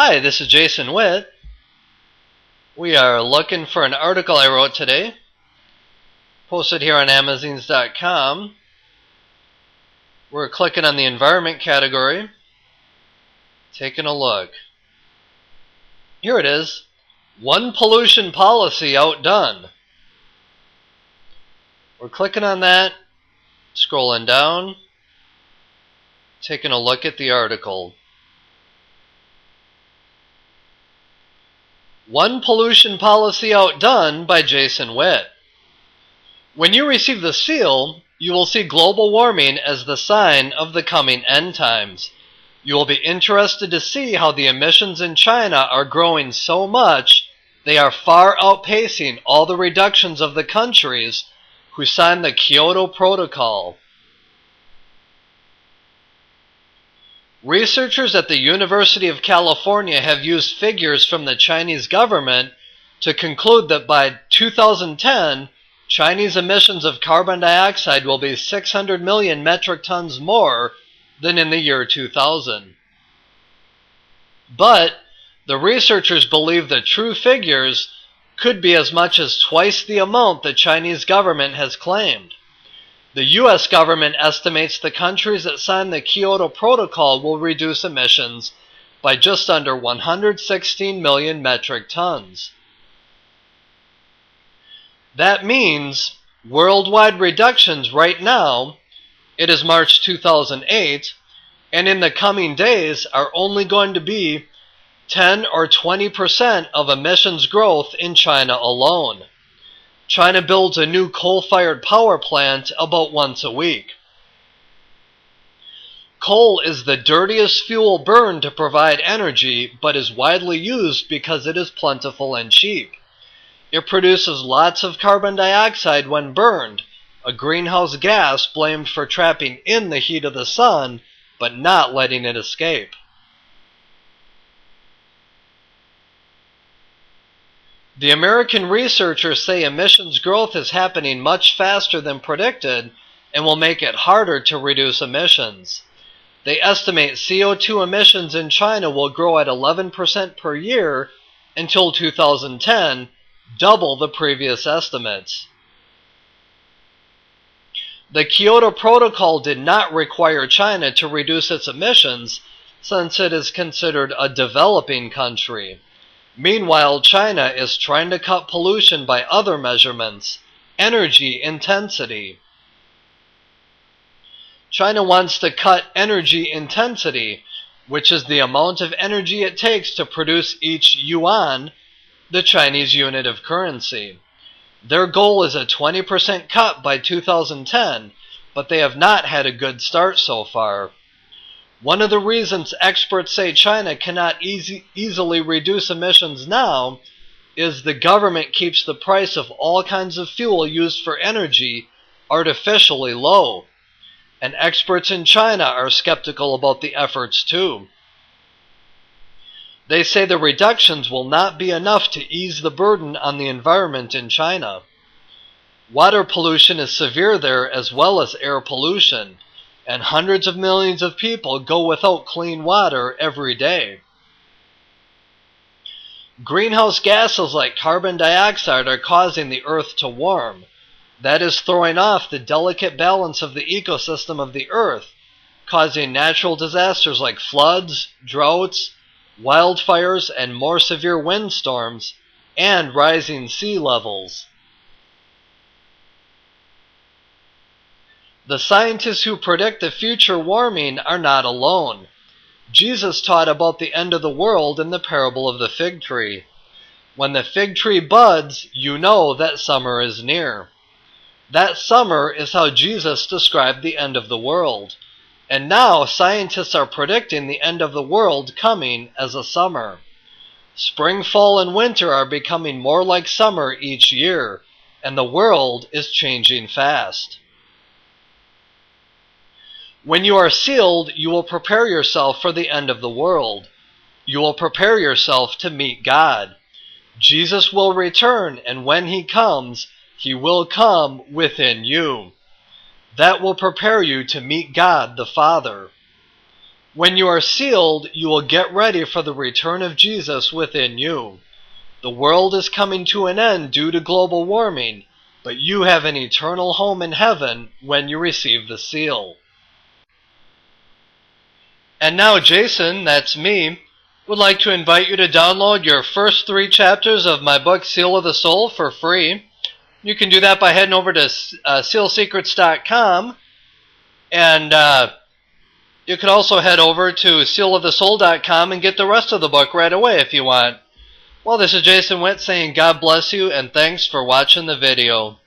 Hi, this is Jason Witt. We are looking for an article I wrote today, posted here on Amazons.com. We're clicking on the environment category, taking a look. Here it is, One Pollution Policy Outdone. We're clicking on that, scrolling down, taking a look at the article. One Pollution Policy Outdone by Jason Witt. When you receive the seal, you will see global warming as the sign of the coming end times. You will be interested to see how the emissions in China are growing so much they are far outpacing all the reductions of the countries who signed the Kyoto Protocol. Researchers at the University of California have used figures from the Chinese government to conclude that by 2010, Chinese emissions of carbon dioxide will be 600 million metric tons more than in the year 2000. But the researchers believe the true figures could be as much as twice the amount the Chinese government has claimed. The U.S. government estimates the countries that signed the Kyoto Protocol will reduce emissions by just under 116 million metric tons. That means worldwide reductions right now, it is March 2008, and in the coming days are only going to be 10 or 20% of emissions growth in China alone. China builds a new coal-fired power plant about once a week. Coal is the dirtiest fuel burned to provide energy, but is widely used because it is plentiful and cheap. It produces lots of carbon dioxide when burned, a greenhouse gas blamed for trapping in the heat of the sun, but not letting it escape. The American researchers say emissions growth is happening much faster than predicted and will make it harder to reduce emissions. They estimate CO2 emissions in China will grow at 11% per year until 2010, double the previous estimates. The Kyoto Protocol did not require China to reduce its emissions since it is considered a developing country. Meanwhile, China is trying to cut pollution by other measurements, energy intensity. China wants to cut energy intensity, which is the amount of energy it takes to produce each yuan, the Chinese unit of currency. Their goal is a 20% cut by 2010, but they have not had a good start so far. One of the reasons experts say China cannot easily reduce emissions now is the government keeps the price of all kinds of fuel used for energy artificially low. And experts in China are skeptical about the efforts too. They say the reductions will not be enough to ease the burden on the environment in China. Water pollution is severe there as well as air pollution, and hundreds of millions of people go without clean water every day. Greenhouse gases like carbon dioxide are causing the earth to warm. That is throwing off the delicate balance of the ecosystem of the earth, causing natural disasters like floods, droughts, wildfires, and more severe windstorms, and rising sea levels. The scientists who predict the future warming are not alone. Jesus taught about the end of the world in the parable of the fig tree. When the fig tree buds, you know that summer is near. That summer is how Jesus described the end of the world. And now scientists are predicting the end of the world coming as a summer. Spring, fall, and winter are becoming more like summer each year, and the world is changing fast. When you are sealed, you will prepare yourself for the end of the world. You will prepare yourself to meet God. Jesus will return, and when he comes, he will come within you. That will prepare you to meet God the Father. When you are sealed, you will get ready for the return of Jesus within you. The world is coming to an end due to global warming, but you have an eternal home in heaven when you receive the seal. And now Jason, that's me, would like to invite you to download your first 3 chapters of my book Seal of the Soul for free. You can do that by heading over to sealsecrets.com, and you can also head over to sealofthesoul.com and get the rest of the book right away if you want. Well, this is Jason Witt saying God bless you and thanks for watching the video.